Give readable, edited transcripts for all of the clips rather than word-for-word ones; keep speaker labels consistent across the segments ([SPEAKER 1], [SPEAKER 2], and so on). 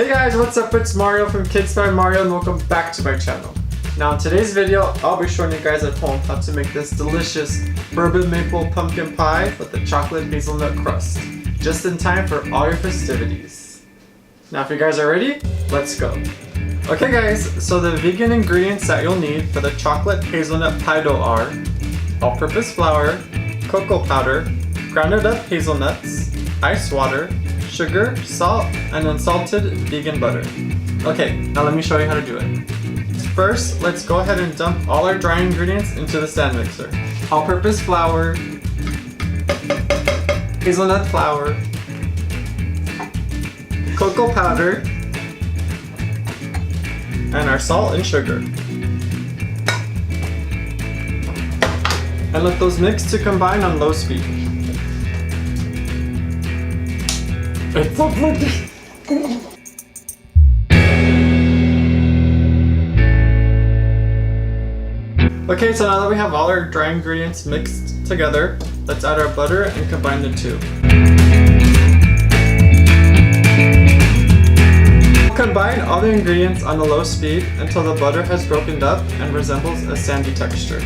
[SPEAKER 1] Hey guys, what's up? It's Mario from CakesByMario and welcome back to my channel. Now in today's video, I'll be showing you guys at home how to make this delicious bourbon maple pumpkin pie with the chocolate hazelnut crust, just in time for all your festivities. Now if you guys are ready, let's go. Okay guys, so the vegan ingredients that you'll need for the chocolate hazelnut pie dough are all-purpose flour, cocoa powder, grounded up hazelnuts, ice water, sugar, salt, and unsalted vegan butter. Okay, now let me show you how to do it. First, let's go ahead and dump all our dry ingredients into the stand mixer. All-purpose flour, hazelnut flour, cocoa powder, and our salt and sugar. And let those mix to combine on low speed. It's so pretty. Okay, so now that we have all our dry ingredients mixed together, let's add our butter and combine the two. Combine all the ingredients on a low speed until the butter has broken up and resembles a sandy texture.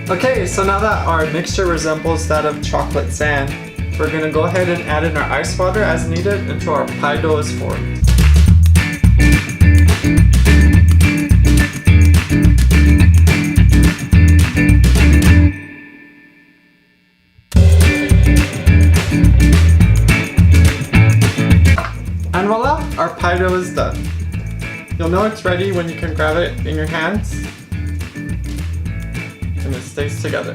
[SPEAKER 1] Okay, so now that our mixture resembles that of chocolate sand, we're going to go ahead and add in our ice water as needed until our pie dough is formed. And voila, our pie dough is done. You'll know it's ready when you can grab it in your hands and it stays together.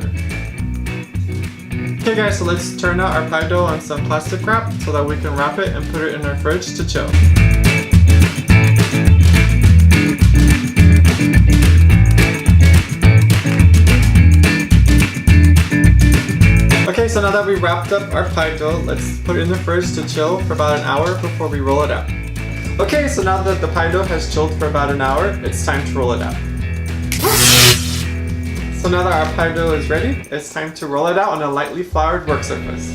[SPEAKER 1] Okay guys, so let's turn out our pie dough on some plastic wrap so that we can wrap it and put it in our fridge to chill. Okay, so now that we wrapped up our pie dough, let's put it in the fridge to chill for about an hour before we roll it out. Okay, so now that the pie dough has chilled for about an hour, it's time to roll it out. So now that our pie dough is ready, it's time to roll it out on a lightly floured work surface.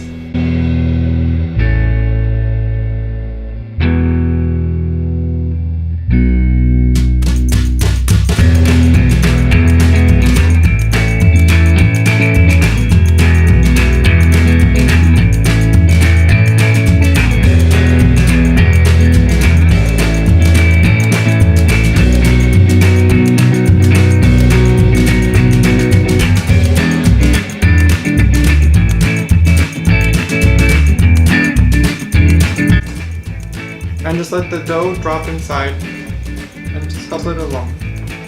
[SPEAKER 1] And just let the dough drop inside and just help it along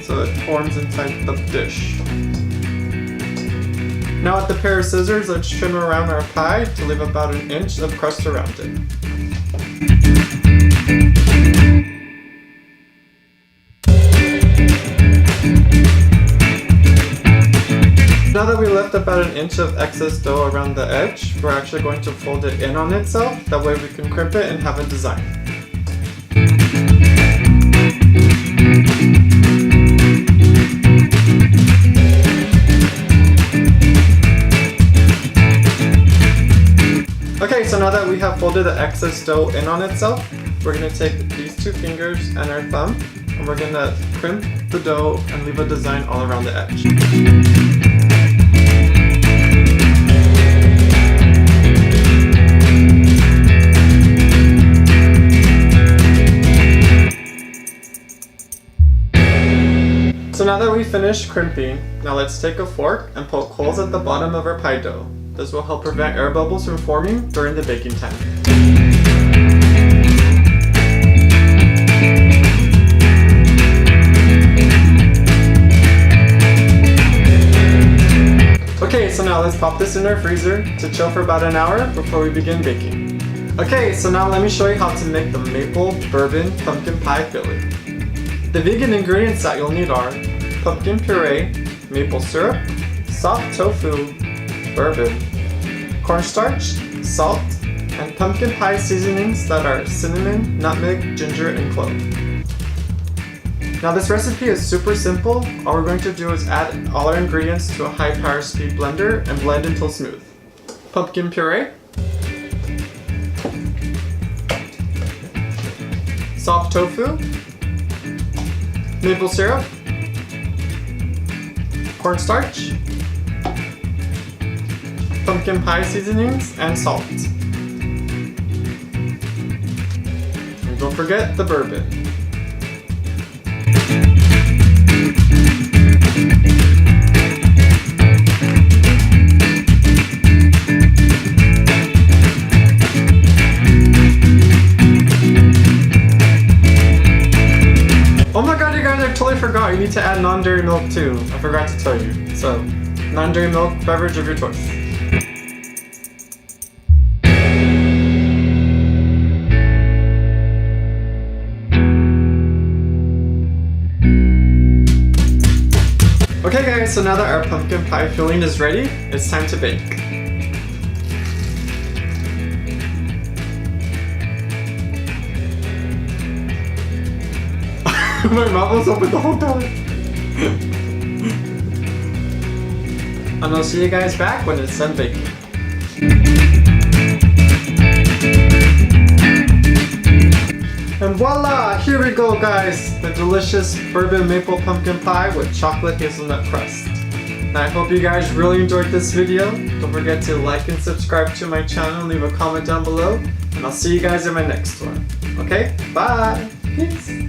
[SPEAKER 1] so it forms inside the dish. Now with the pair of scissors, let's trim around our pie to leave about an inch of crust around it. Now that we left about an inch of excess dough around the edge, we're actually going to fold it in on itself, that way we can crimp it and have a design. Okay, so now that we have folded the excess dough in on itself, we're going to take these two fingers and our thumb, and we're going to crimp the dough and leave a design all around the edge. So now that we finished crimping, now let's take a fork and poke holes at the bottom of our pie dough. This will help prevent air bubbles from forming during the baking time. Okay, so now let's pop this in our freezer to chill for about an hour before we begin baking. Okay, so now let me show you how to make the maple bourbon pumpkin pie filling. The vegan ingredients that you'll need are pumpkin puree, maple syrup, soft tofu, bourbon, cornstarch, salt, and pumpkin pie seasonings that are cinnamon, nutmeg, ginger, and clove. Now this recipe is super simple. All we're going to do is add all our ingredients to a high power speed blender and blend until smooth. Pumpkin puree, soft tofu, maple syrup, cornstarch, pumpkin pie seasonings, and salt. And don't forget the bourbon. Oh my god, you guys, I totally forgot. You need to add non-dairy milk too. I forgot to tell you. So, non-dairy milk beverage of your choice. Okay guys, so now that our pumpkin pie filling is ready, it's time to bake. My mouth was open the whole time. And I'll see you guys back when it's done baking. And voila! Here we go guys! The delicious bourbon maple pumpkin pie with chocolate hazelnut crust. And I hope you guys really enjoyed this video. Don't forget to like and subscribe to my channel and leave a comment down below. And I'll see you guys in my next one. Okay? Bye! Peace!